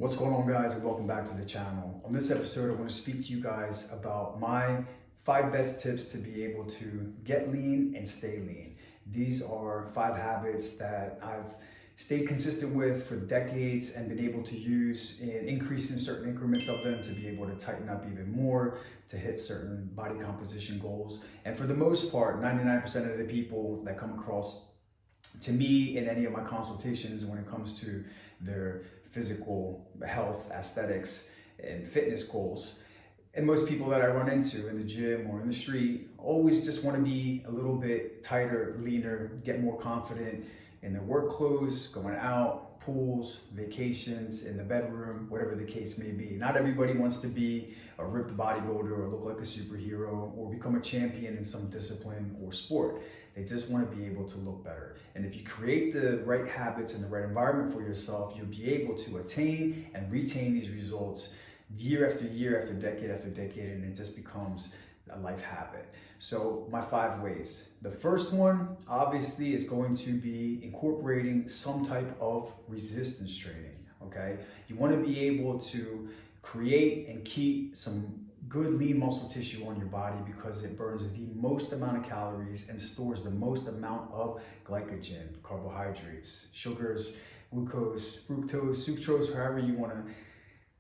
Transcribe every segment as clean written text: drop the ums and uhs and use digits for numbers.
What's going on, guys, and welcome back to the channel. On this episode, I want to speak to you guys about my 5 best tips to be able to get lean and stay lean. These are 5 habits that I've stayed consistent with for decades and been able to use in increasing certain increments of them to be able to tighten up even more, to hit certain body composition goals. And for the most part, 99% of the people that come across to me in any of my consultations when it comes to their physical health, aesthetics, and fitness goals, and most people that I run into in the gym or in the street always just want to be a little bit tighter, leaner, get more confident in their work clothes, going out, pools, vacations, in the bedroom, whatever the case may be. Not everybody wants to be a ripped bodybuilder or look like a superhero or become a champion in some discipline or sport. They just want to be able to look better. And if you create the right habits and the right environment for yourself, you'll be able to attain and retain these results year after year, after decade, and it just becomes a life habit. So my 5 ways. The first one, obviously, is going to be incorporating some type of resistance training, okay? You want to be able to create and keep some good lean muscle tissue on your body because it burns the most amount of calories and stores the most amount of glycogen, carbohydrates, sugars, glucose, fructose, sucrose, however you want to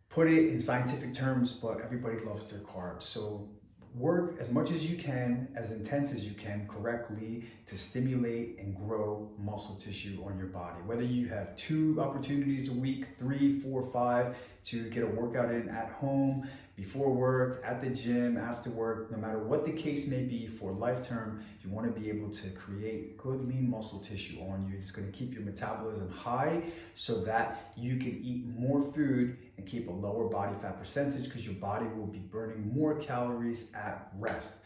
put it in scientific terms, but everybody loves their carbs. So work as much as you can, as intense as you can, correctly to stimulate and grow muscle tissue on your body. Whether you have 2 opportunities a week, 3, 4, 5 to get a workout in at home, before work, at the gym, after work, no matter what the case may be, for life term, you want to be able to create good lean muscle tissue on you. It's going to keep your metabolism high so that you can eat more food and keep a lower body fat percentage because your body will be burning more calories at rest.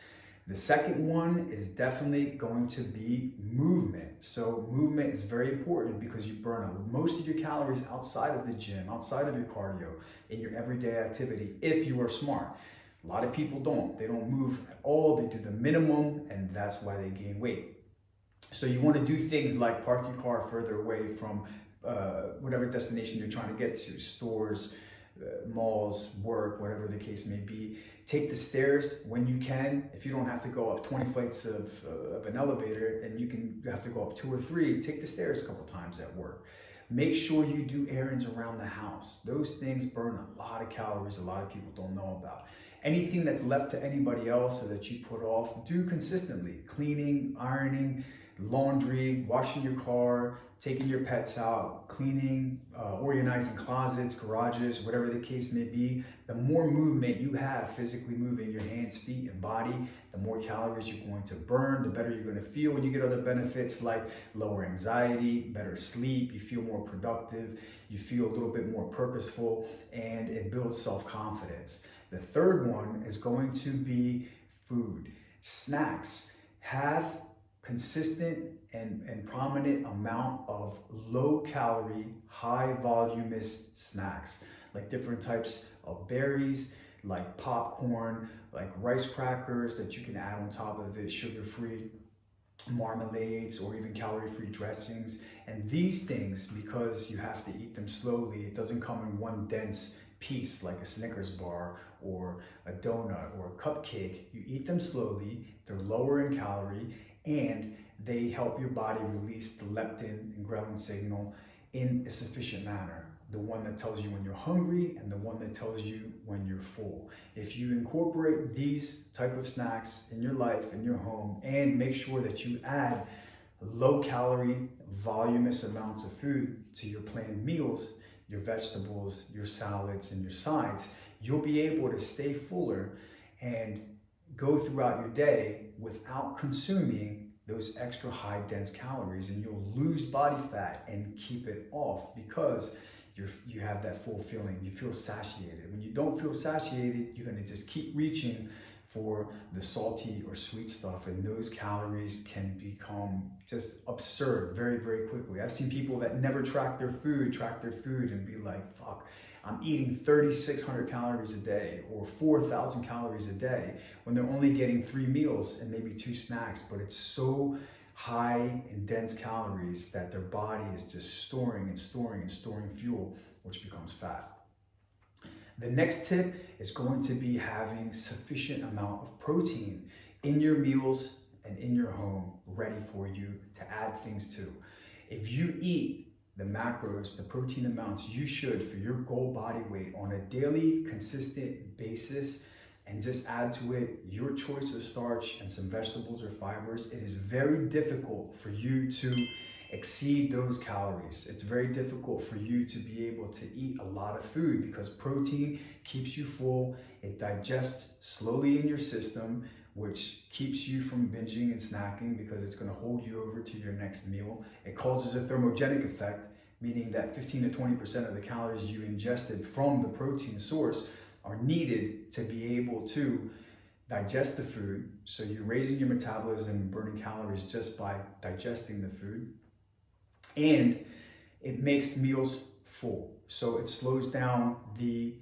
The second one is definitely going to be movement. So movement is very important because you burn most of your calories outside of the gym, outside of your cardio, in your everyday activity, if you are smart. A lot of people don't. They don't move at all. They do the minimum, and that's why they gain weight. So you want to do things like park your car further away from whatever destination you're trying to get to, stores, malls, work, whatever the case may be. Take the stairs when you can. If you don't have to go up 20 flights of an elevator and you have to go up 2 or 3, take the stairs a couple times at work. Make sure you do errands around the house. Those things burn a lot of calories a lot of people don't know about. Anything that's left to anybody else or that you put off, do consistently. Cleaning, ironing, laundry, washing your car, taking your pets out, cleaning, organizing closets, garages, whatever the case may be. The more movement you have, physically moving your hands, feet, and body, the more calories you're going to burn, the better you're going to feel. And you get other benefits like lower anxiety, better sleep, you feel more productive, you feel a little bit more purposeful, and it builds self-confidence. The third one is going to be food. Snacks. Have consistent and prominent amount of low calorie, high voluminous snacks, like different types of berries, like popcorn, like rice crackers that you can add on top of it, sugar-free marmalades, or even calorie-free dressings. And these things, because you have to eat them slowly, it doesn't come in one dense piece like a Snickers bar or a donut or a cupcake. You eat them slowly, they're lower in calorie, and they help your body release the leptin and ghrelin signal in a sufficient manner. The one that tells you when you're hungry and the one that tells you when you're full. If you incorporate these type of snacks in your life, in your home, and make sure that you add low calorie, voluminous amounts of food to your planned meals, your vegetables, your salads, and your sides, you'll be able to stay fuller and go throughout your day without consuming those extra high dense calories, and you'll lose body fat and keep it off because you have that full feeling. You feel satiated. When you don't feel satiated, you're going to just keep reaching for the salty or sweet stuff, and those calories can become just absurd very, very quickly. I've seen people that never track their food and be like, fuck, I'm eating 3,600 calories a day or 4,000 calories a day when they're only getting 3 meals and maybe 2 snacks, but it's so high in dense calories that their body is just storing and storing and storing fuel, which becomes fat. The next tip is going to be having sufficient amount of protein in your meals and in your home ready for you to add things to. If you eat the macros, the protein amounts you should for your goal body weight on a daily, consistent basis, and just add to it your choice of starch and some vegetables or fibers, it is very difficult for you to exceed those calories. It's very difficult for you to be able to eat a lot of food because protein keeps you full. It digests slowly in your system, which keeps you from binging and snacking because it's going to hold you over to your next meal. It causes a thermogenic effect, meaning that 15 to 20% of the calories you ingested from the protein source are needed to be able to digest the food. So you're raising your metabolism and burning calories just by digesting the food. And it makes meals full. So it slows down the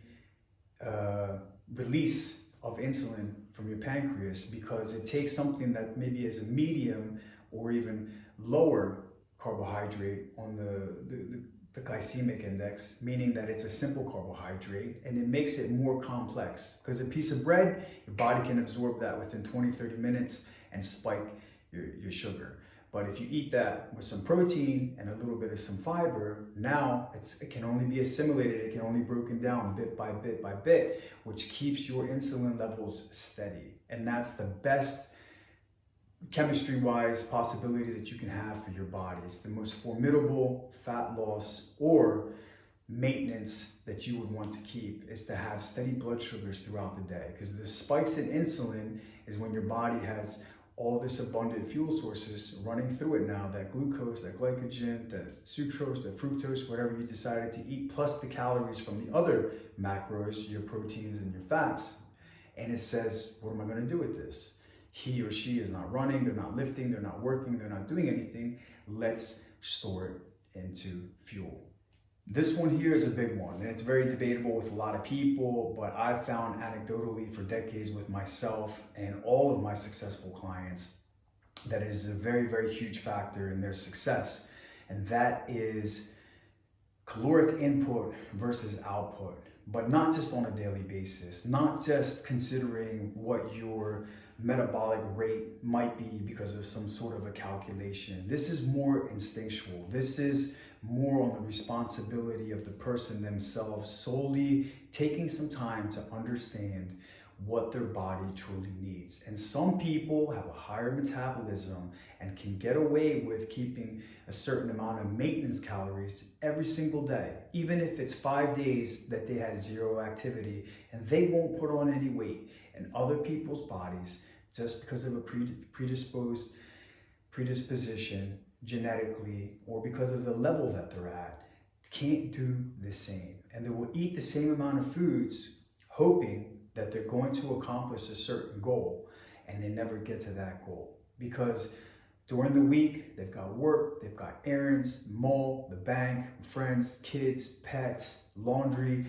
release of insulin from your pancreas because it takes something that maybe is a medium or even lower carbohydrate on the glycemic index, meaning that it's a simple carbohydrate, and it makes it more complex because a piece of bread, your body can absorb that within 20-30 minutes and spike your sugar. But if you eat that with some protein and a little bit of some fiber, now it can only be assimilated, it can only be broken down bit by bit by bit, which keeps your insulin levels steady. And that's the best chemistry-wise possibility that you can have for your body. It's the most formidable fat loss or maintenance that you would want to keep, is to have steady blood sugars throughout the day, because the spikes in insulin is when your body has all this abundant fuel sources running through it now, that glucose, that glycogen, that sucrose, that fructose, whatever you decided to eat, plus the calories from the other macros, your proteins and your fats. And it says, what am I going to do with this? He or she is not running, they're not lifting, they're not working, they're not doing anything. Let's store it into fuel. This one here is a big one, and it's very debatable with a lot of people, but I've found anecdotally for decades with myself and all of my successful clients that it is a very, very huge factor in their success. And that is caloric input versus output, but not just on a daily basis, not just considering what your metabolic rate might be because of some sort of a calculation. This is more instinctual. This is more on the responsibility of the person themselves, solely taking some time to understand what their body truly needs. And some people have a higher metabolism and can get away with keeping a certain amount of maintenance calories every single day, even if it's 5 days that they had zero activity, and they won't put on any weight. And other people's bodies, just because of a predisposition genetically, or because of the level that they're at, can't do the same. And they will eat the same amount of foods, hoping that they're going to accomplish a certain goal, and they never get to that goal. Because during the week, they've got work, they've got errands, mall, the bank, friends, kids, pets, laundry,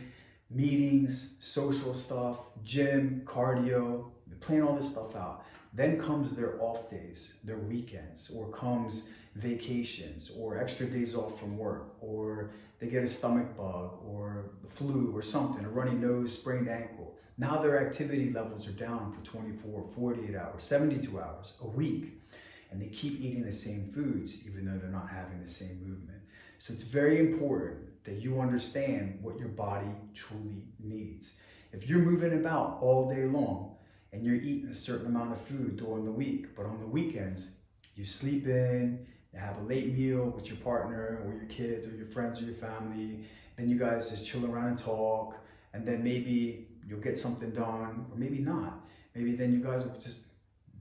meetings, social stuff, gym, cardio. They're playing all this stuff out. Then comes their off days, their weekends, or comes vacations, or extra days off from work, or they get a stomach bug, or the flu, or something, a runny nose, sprained ankle. Now their activity levels are down for 24, 48 hours, 72 hours, a week, and they keep eating the same foods, even though they're not having the same movement. So it's very important that you understand what your body truly needs. If you're moving about all day long, and you're eating a certain amount of food during the week, but on the weekends, you sleep in, you have a late meal with your partner or your kids or your friends or your family, then you guys just chill around and talk, and then maybe you'll get something done, or maybe not. Maybe then you guys will just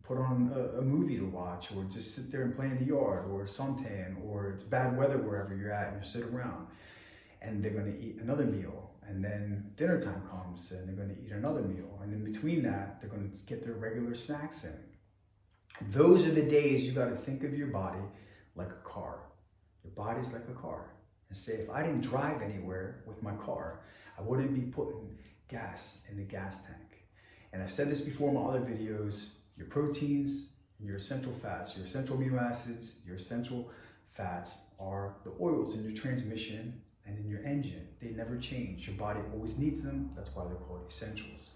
put on a movie to watch, or just sit there and play in the yard, or suntan, or it's bad weather wherever you're at and you sit around. And they're gonna eat another meal, and then dinner time comes and they're gonna eat another meal. And in between that, they're gonna get their regular snacks in. Those are the days you gotta think of your body like a car. Your body's like a car. And say, if I didn't drive anywhere with my car, I wouldn't be putting gas in the gas tank. And I've said this before in my other videos, your proteins, your essential fats, your essential amino acids, your essential fats are the oils in your transmission and in your engine. They never change. Your body always needs them. That's why they're called essentials.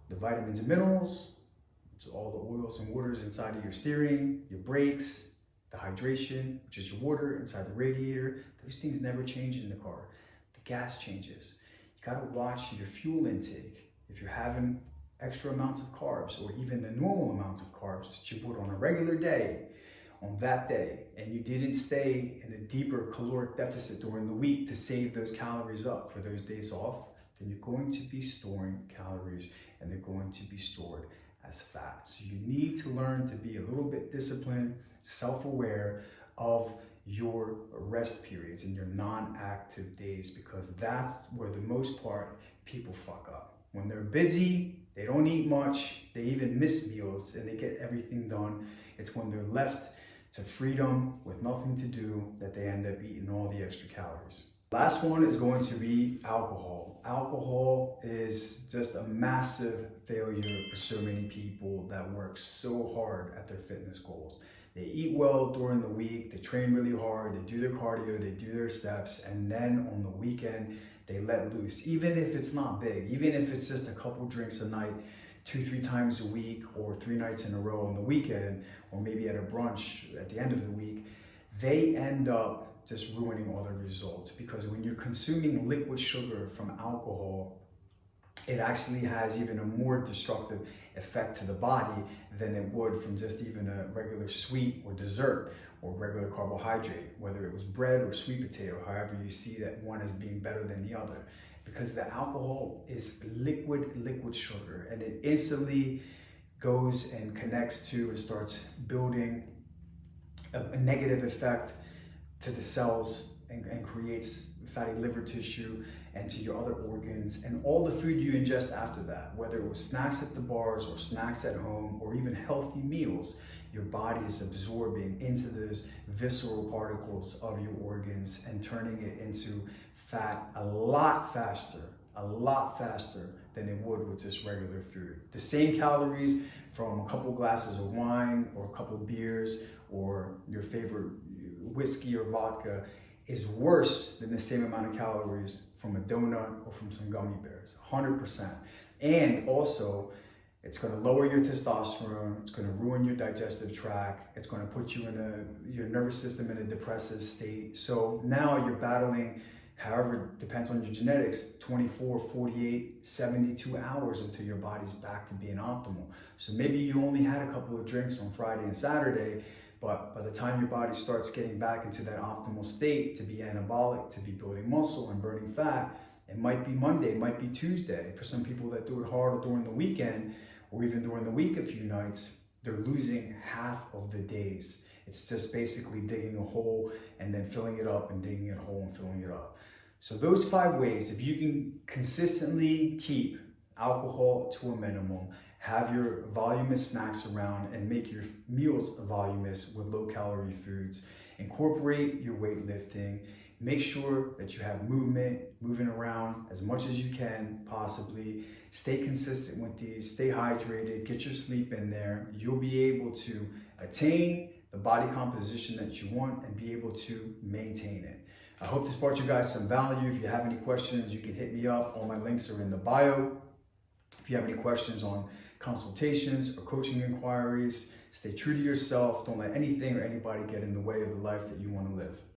The vitamins and minerals, so all the oils and waters inside of your steering, your brakes, the hydration, which is your water inside the radiator, those things never change in the car. The gas changes. You gotta watch your fuel intake. If you're having extra amounts of carbs or even the normal amounts of carbs that you put on a regular day, on that day, and you didn't stay in a deeper caloric deficit during the week to save those calories up for those days off, then you're going to be storing calories and they're going to be stored as fat. So you need to learn to be a little bit disciplined, self-aware of your rest periods and your non-active days, because that's where the most part people fuck up. When they're busy, they don't eat much, they even miss meals and they get everything done. It's when they're left to freedom with nothing to do that they end up eating all the extra calories. Last one is going to be alcohol. Alcohol is just a massive failure for so many people that work so hard at their fitness goals. They eat well during the week, they train really hard, they do their cardio, they do their steps, and then on the weekend, they let loose. Even if it's not big, even if it's just a couple drinks a night, 2-3 times a week, or 3 nights in a row on the weekend, or maybe at a brunch at the end of the week, they end up just ruining all the results. Because when you're consuming liquid sugar from alcohol, it actually has even a more destructive effect to the body than it would from just even a regular sweet or dessert or regular carbohydrate, whether it was bread or sweet potato, however you see that one as being better than the other. Because the alcohol is liquid sugar, and it instantly goes and connects to and starts building a negative effect to the cells and creates fatty liver tissue and to your other organs and all the food you ingest after that, whether it was snacks at the bars or snacks at home or even healthy meals. Your body is absorbing into those visceral particles of your organs and turning it into fat a lot faster than it would with just regular food. The same calories from a couple glasses of wine or a couple beers or your favorite whiskey or vodka is worse than the same amount of calories from a donut or from some gummy bears, 100%. And also, it's going to lower your testosterone, it's going to ruin your digestive tract, it's going to put you in your nervous system in a depressive state. So now you're battling, however, depends on your genetics, 24, 48, 72 hours until your body's back to being optimal. So maybe you only had a couple of drinks on Friday and Saturday, but by the time your body starts getting back into that optimal state to be anabolic, to be building muscle and burning fat, it might be Monday, it might be Tuesday. For some people that do it hard during the weekend, or even during the week a few nights, they're losing half of the days. It's just basically digging a hole and then filling it up and digging a hole and filling it up. So those 5 ways, if you can consistently keep alcohol to a minimum, have your voluminous snacks around and make your meals voluminous with low calorie foods, incorporate your weightlifting, make sure that you have moving around as much as you can possibly, stay consistent with these, stay hydrated, get your sleep in there, you'll be able to attain the body composition that you want and be able to maintain it. I hope this brought you guys some value. If you have any questions, you can hit me up. All my links are in the bio. If you have any questions on consultations or coaching inquiries, stay true to yourself. Don't let anything or anybody get in the way of the life that you want to live.